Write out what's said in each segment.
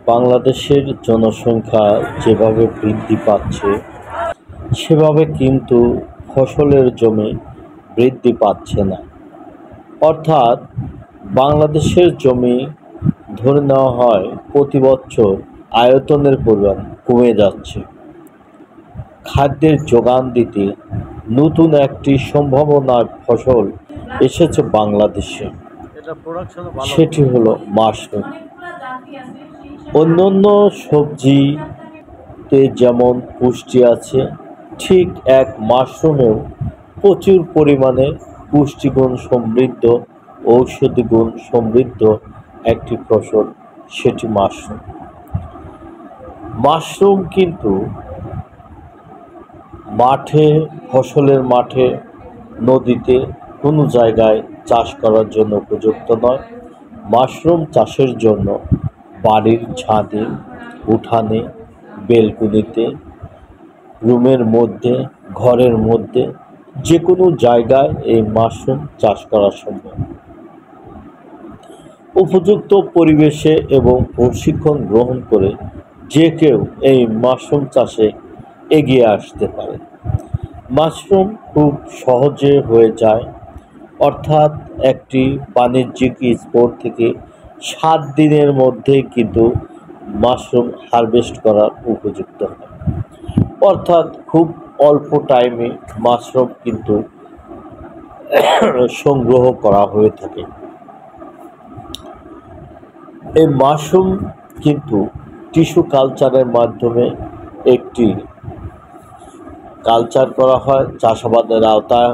বাংলাদেশের জনসংখ্যা যেভাবে বৃদ্ধি পাচ্ছে সেভাবে কিন্তু ফসলের জমি বৃদ্ধি পাচ্ছে না। অর্থাৎ বাংলাদেশের জমি ধরে নেওয়া হয় প্রতি বছর আয়তনের পরিমাণ কমে যাচ্ছে। খাদ্যের যোগান দিতে নতুন একটি সম্ভাবনার ফসল এসেছে বাংলাদেশে, সেটি হলো মাশরুম। অন্যান্য সবজিতে যেমন পুষ্টি আছে, ঠিক এক মাশরুমেও প্রচুর পরিমাণে পুষ্টিগুণ সমৃদ্ধ, ঔষধি গুণ সমৃদ্ধ একটি ফসল, সেটি মাশরুম। মাশরুম কিন্তু মাঠে, ফসলের মাঠে, নদীতে কোনো জায়গায় চাষ করার জন্য উপযুক্ত নয়। মাশরুম চাষের জন্য বাড়ির ছাদে, উঠানে, বেলকুনিতে, রুমের মধ্যে, ঘরের মধ্যে, যে কোনো জায়গায় এই মাশরুম চাষ করা সম্ভব। উপযুক্ত পরিবেশে এবং প্রশিক্ষণ গ্রহণ করে যে কেউ এই মাশরুম চাষে এগিয়ে আসতে পারে। মাশরুম খুব সহজে হয়ে যায়, অর্থাৎ একটি বাণিজ্যিক স্পোর্ট থেকে 7 দিনের মধ্যে কিন্তু মাশরুম হারভেস্ট করার উপযুক্ত হয়। অর্থাৎ খুব অল্প টাইমে মাশরুম কিন্তু সংগ্রহ করা হয়ে থাকে। এই মাশরুম কিন্তু টিস্যু কালচারের মাধ্যমে একটি কালচার করা হয়, চাষাবাদের আওতায়।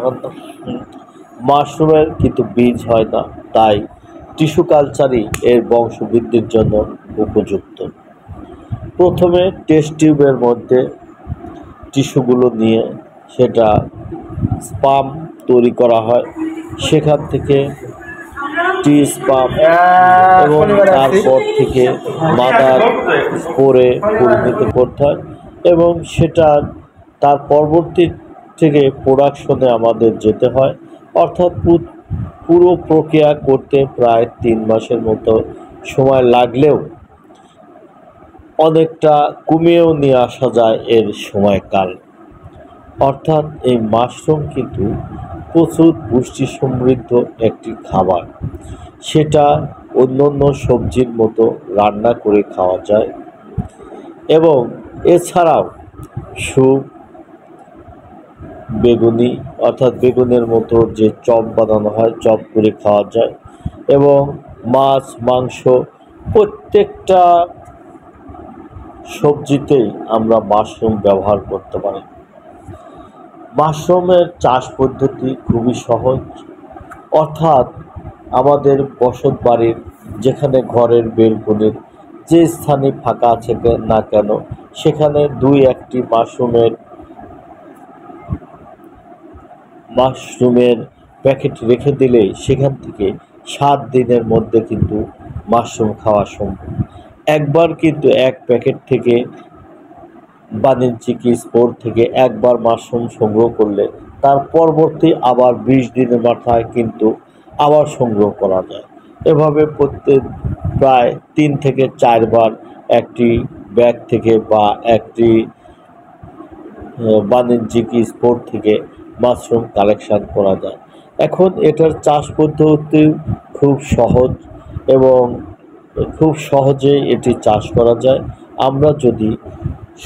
মাশরুমের কিন্তু বীজ হয় না, তাই টিস্যু কালচারই এর বংশবৃদ্ধির জন্য উপযুক্ত। প্রথমে টেস্ট টিউবের মধ্যে টিস্যুগুলো নিয়ে সেটা স্পাম তৈরি করা হয়, সেখান থেকে টি স্পাম এবং তারপর থেকে মাদার স্পোরে পরিণত করতে হয় এবং সেটা তার পরবর্তী থেকে প্রোডাকশনে আমাদের যেতে হয়। অর্থাৎ পুরো প্রক্রিয়া করতে প্রায় 3 মাসের মতো সময় লাগলেও অনেকটা কমিয়েও নিয়ে আসা যায় এর সময়কাল। অর্থাৎ এই মাশরুম কিন্তু প্রচুর পুষ্টি সমৃদ্ধ একটি খাবার। সেটা অন্যান্য সবজির মতো রান্না করে খাওয়া যায় এবং এছাড়াও স্যুপ, বেগুনি অর্থাৎ বেগুনের মতো যে চপ বানানো হয়, চপ করে খাওয়া যায় এবং মাছ, মাংস প্রত্যেকটা সবজিতেই আমরা মাশরুম ব্যবহার করতে পারি। মাশরুমের চাষ পদ্ধতি খুবই সহজ। অর্থাৎ আমাদের বসত বাড়ির যেখানে ঘরের বেলকনির যে স্থানে ফাঁকা আছে না কেন, সেখানে 2-1টি মাশরুমের প্যাকেট রেখে দিলেই সেখান থেকে 7 দিনের মধ্যে কিন্তু মাশরুম খাওয়া সম্ভব। একবার কিন্তু এক প্যাকেট থেকে বাণিজ্যিক স্টোর থেকে একবার মাশরুম সংগ্রহ করলে তার পরবর্তী আবার 20 দিনের মাথায় কিন্তু আবার সংগ্রহ করা যায়। এভাবে প্রত্যেক প্রায় 3 থেকে 4 বার একটি ব্যাগ থেকে বা একটি বাণিজ্যিক স্টোর থেকে মাশরুম কালেকশন করা যায়। এখন এটার চাষ পদ্ধতি খুব সহজ এবং খুব সহজে এটি চাষ করা যায়। আমরা যদি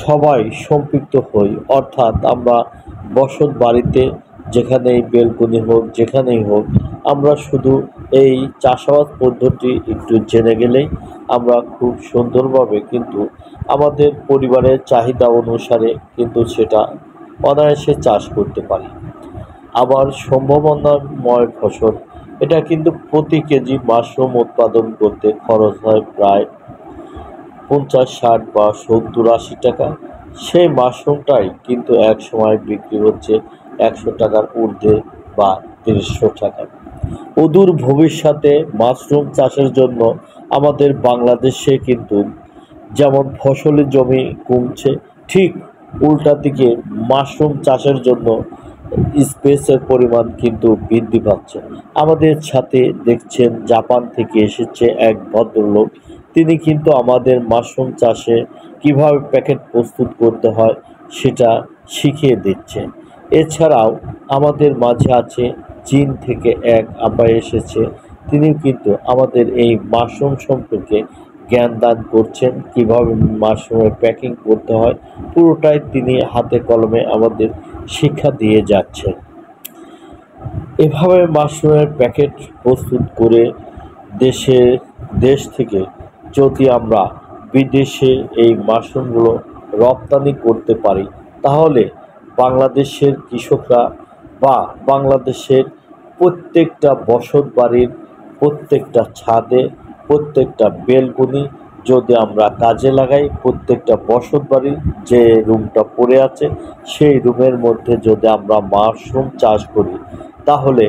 সবাই সম্পৃক্ত হই, অর্থাৎ আমরা বসত বাড়িতে যেখানেই বেলকনি হোক, যেখানেই হোক, আমরা শুধু এই চাষাবাদ পদ্ধতি একটু জেনে গেলেই আমরা খুব সুন্দরভাবে কিন্তু আমাদের পরিবারের চাহিদা অনুসারে কিন্তু সেটা অনায়াসে চাষ করতে পারি। আবার সম্ভাবনাময় ফসল, এটা কিন্তু প্রতি কেজি মাশরুম উৎপাদন করতে খরচ হয় প্রায় 50, 60 বা 70, 80 টাকা। সেই মাশরুমটাই কিন্তু এক সময় বিক্রি হচ্ছে 100 টাকার ঊর্ধ্বে বা 300 টাকা। অদূর ভবিষ্যতে মাশরুম চাষের জন্য আমাদের বাংলাদেশে কিন্তু যেমন ফসলের জমি কমছে, ঠিক উল্টা দিকে মাশরুম চাষের জন্য স্পেসের পরিমাণ কিন্তু বৃদ্ধি পাচ্ছে। আমাদের সাথে দেখছেন জাপান থেকে এসেছে এক ভদ্রলোক, তিনি কিন্তু আমাদের মাশরুম চাষে কিভাবে প্যাকেট প্রস্তুত করতে হয় সেটা শিখিয়ে দিচ্ছে। এছাড়াও আমাদের মাঝে আছে চীন থেকে এক আপা এসেছে, তিনিও কিন্তু আমাদের এই মাশরুম সম্পর্কে জ্ঞান দান করছেন, কিভাবে মাশরুমের প্যাকিং করতে হয় পুরোটাই তিনি হাতে কলমে আমাদের শিক্ষা দিয়ে যাচ্ছেন। এভাবে মাশরুমের প্যাকেট প্রস্তুত করে দেশ থেকে যদি আমরা বিদেশে এই মাশরুমগুলো রপ্তানি করতে পারি, তাহলে বাংলাদেশের কৃষকরা বা বাংলাদেশের প্রত্যেকটা বসত বাড়ির প্রত্যেকটা ছাদে, প্রত্যেকটা বেলকনি যদি আমরা কাজে লাগাই, প্রত্যেকটা বসত বাড়ির যে রুমটা পড়ে আছে সেই রুমের মধ্যে যদি আমরা মাশরুম চাষ করি, তাহলে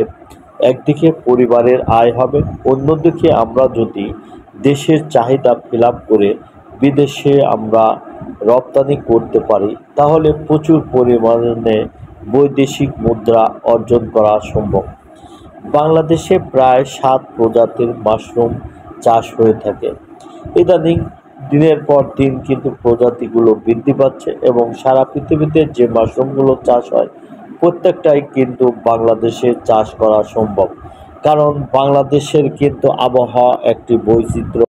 একদিকে পরিবারের আয় হবে, অন্যদিকে আমরা যদি দেশের চাহিদা ফিল আপ করে বিদেশে আমরা রপ্তানি করতে পারি, তাহলে প্রচুর পরিমাণে বৈদেশিক মুদ্রা অর্জন করা সম্ভব। বাংলাদেশে প্রায় 7 প্রজাতির মাশরুম চাষ হয়ে থাকে। ইদানিং দিনের পর দিন কিন্তু প্রজাতিগুলো বৃদ্ধি পাচ্ছে এবং সারা পৃথিবীতে যে মাশরুমগুলো চাষ হয় প্রত্যেকটাই কিন্তু বাংলাদেশে চাষ করা সম্ভব, কারণ বাংলাদেশের কিন্তু আবহাওয়া একটি বৈচিত্র্য।